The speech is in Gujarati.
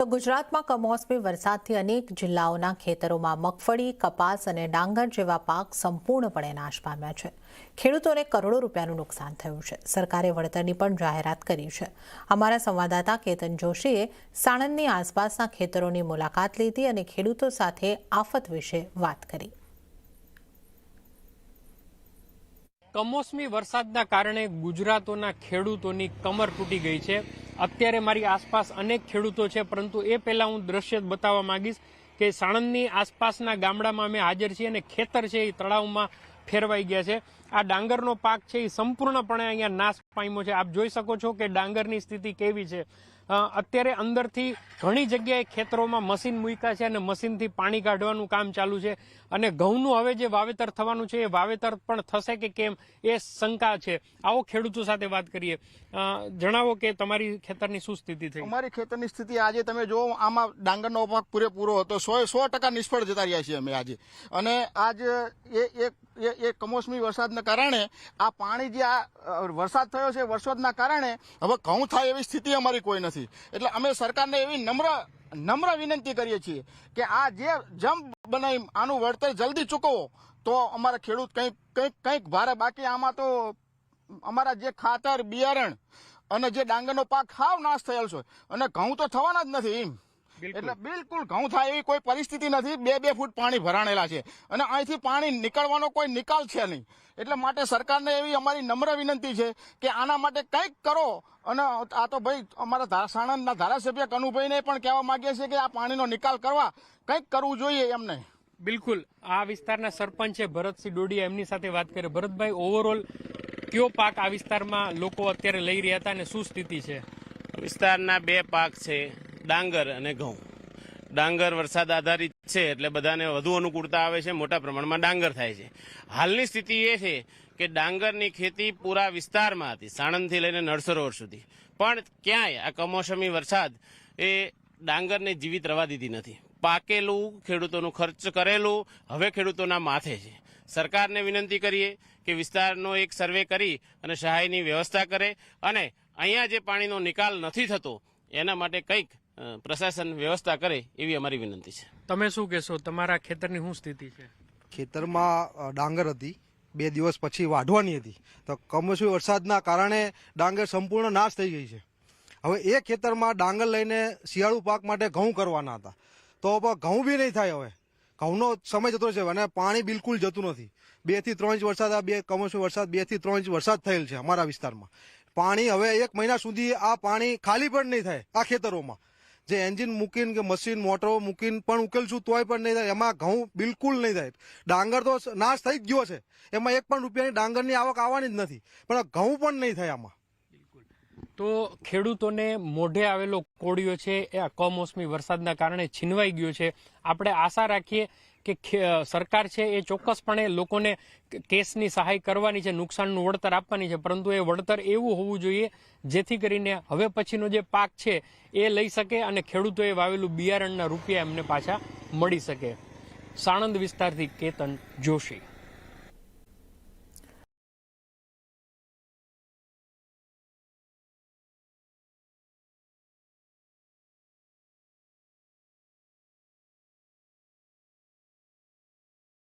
તો ગુજરાતમાં કમોસમી વરસાદથી અનેક જિલ્લાઓના ખેતરોમાં મગફળી, કપાસ અને ડાંગર જેવા પાક સંપૂર્ણપણે નાશ પામ્યા છે. ખેડૂતોને કરોડો રૂપિયાનું નુકસાન થયું છે. સરકારે વળતરની પણ જાહેરાત કરી છે. અમારા સંવાદદાતા કેતન જોશીએ સાણંદની આસપાસના ખેતરોની મુલાકાત લીધી અને ખેડૂતો સાથે આફત વિશે વાત કરી. કમોસમી વરસાદના કારણે ગુજરાતના ખેડૂતોની કમર તૂટી ગઈ છે. અત્યારે મારી આસપાસ અનેક ખેડૂતો છે, પરંતુ એ પહેલા હું દ્રશ્ય બતાવવા માંગીશ કે સાણંદની આસપાસના ગામડામાં અમે હાજર છીએ અને ખેતર છે એ તળાવમાં ફેરવાઈ ગયા છે. આ ડાંગરનો પાક છે એ સંપૂર્ણપણે અહીંયા નાશ પામ્યો છે. આપ જોઈ શકો છો કે ડાંગરની સ્થિતિ કેવી છે. અત્યારે અંદરથી ઘણી જગ્યાએ ખેતરોમાં મશીન મૂક્યા છે અને મશીનથી પાણી કાઢવાનું કામ ચાલુ છે. અને ઘઉંનું હવે જે વાવેતર થવાનું છે એ વાવેતર પણ થશે કે કેમ એ શંકા છે. આવો ખેડૂતો સાથે વાત કરીએ. જણાવો કે તમારી ખેતરની શું સ્થિતિ થઈ? અમારી ખેતરની સ્થિતિ આજે તમે જો આમાં ડાંગરનો પાક પૂરેપૂરો હતો, 100% નિષ્ફળ જતા રહ્યા છીએ અમે આજે. અને આજ એ કમોસમી વરસાદના કારણે આ પાણી જે આ વરસાદ થયો છે વરસાદના કારણે હવે ઘઉં થાય એવી સ્થિતિ અમારી કોઈ નથી. એટલે અમે સરકારને એવી નમ્ર વિનંતી કરીએ છીએ કે આ જે જમ્પ બનાવી આનું વળતર જલ્દી ચૂકવો તો અમારા ખેડૂત કંઈક ભારે. બાકી આમાં તો અમારા જે ખાતર, બિયારણ અને જે ડાંગરનો પાક હાવ નાશ થયેલ છે અને ઘઉં તો થવાના જ નથી એમ. એટલે બિલકુલ ઘઉં થાય એવી કોઈ પરિસ્થિતિ નથી. 2-2 ફૂટ પાણી ભરાણેલા છે અને અહીંથી પાણી નીકળવાનો કોઈ નિકાલ છે નહીં. એટલે માટે સરકારને એવી અમારી નમ્ર વિનંતી છે કે આના માટે કંઈક કરો. અને આ તો ભાઈ અમારા સાણંદના ધારાસભ્ય કનુભાઈને પણ કહેવા માંગીએ છીએ કે આ પાણીનો નિકાલ કરવા કંઈક કરવું જોઈએ એમને. બિલકુલ. આ વિસ્તારના સરપંચ છે ભરતસિંહ ડોડિયા, એમની સાથે વાત કરીએ. ભરતભાઈ, ઓવરઓલ કયો પાક આ વિસ્તારમાં લોકો અત્યારે લઈ રહ્યા હતા અને શું સ્થિતિ છે? વિસ્તારના 2 પાક છે, ડાંગર અને ઘઉં. ડાંગર વરસાદ આધારિત છે એટલે બધાને વધુ અનુકૂળતા આવે છે. મોટા પ્રમાણમાં ડાંગર થાય છે. હાલની સ્થિતિ એ છે કે ડાંગરની ખેતી પૂરા વિસ્તારમાં હતી, સાણંદથી લઈને નળસરોવર સુધી. પણ ક્યાંય આ કમોસમી વરસાદ એ ડાંગરને જીવિત રવા દીધી નથી. પાકેલું, ખેડૂતોનું ખર્ચ કરેલું હવે ખેડૂતોના માથે છે. સરકારને વિનંતી કરીએ કે વિસ્તારનો એક સર્વે કરી અને સહાયની વ્યવસ્થા કરે અને અહીંયા જે પાણીનો નિકાલ નથી થતો એના માટે કંઈક પ્રશાસન વ્યવસ્થા કરે એવી અમારી વિનંતી છે. તમે શું કહેશો? તમારા ખેતરની શું સ્થિતિ છે? ખેતરમાં ડાંગર હતી, 2 દિવસ પછી વાઢવાની હતી, તો કમોસમી વરસાદના કારણે ડાંગર સંપૂર્ણ નાશ થઈ ગઈ છે. હવે એ ખેતરમાં ડાંગર લઈને શિયાળુ પાક માટે ઘઉં કરવાના હતા, તો ઘઉં બી નહીં થાય. હવે ઘઉંનો સમય જતો છે અને પાણી બિલકુલ જતું નથી. 2 થી 3 ઇંચ વરસાદ, કમોસમી વરસાદ 2 થી 3 ઇંચ વરસાદ થયેલ છે અમારા વિસ્તારમાં. પાણી હવે 1 મહિના સુધી આ પાણી ખાલી પણ નહીં થાય. આ ખેતરોમાં જે એન્જિન મૂકીને કે મશીન, મોટરો મૂકીને પણ ઉકેલશું તોય પણ નહીં થાય. એમાં ઘઉં બિલકુલ નહીં થાય. ડાંગર તો નાશ થઈ જ ગયો છે, એમાં 1 પણ રૂપિયાની ડાંગરની આવક આવવાની જ નથી, પણ ઘઉં પણ નહીં થાય આમાં. તો ખેડૂતોને મોઢે આવેલો કોળિયો છે એ આ કમોસમી વરસાદના કારણે છીનવાઈ ગયો છે. આપણે આશા રાખીએ કે સરકાર છે એ ચોક્કસપણે લોકોને કેસની સહાય કરવાની છે, નુકસાનનું વળતર આપવાની છે, પરંતુ એ વળતર એવું હોવું જોઈએ જેથી કરીને હવે પછીનો જે પાક છે એ લઈ શકે અને ખેડૂતોએ વાવેલું બિયારણના રૂપિયા એમને પાછા મળી શકે. સાણંદ વિસ્તારથી કેતન જોશી.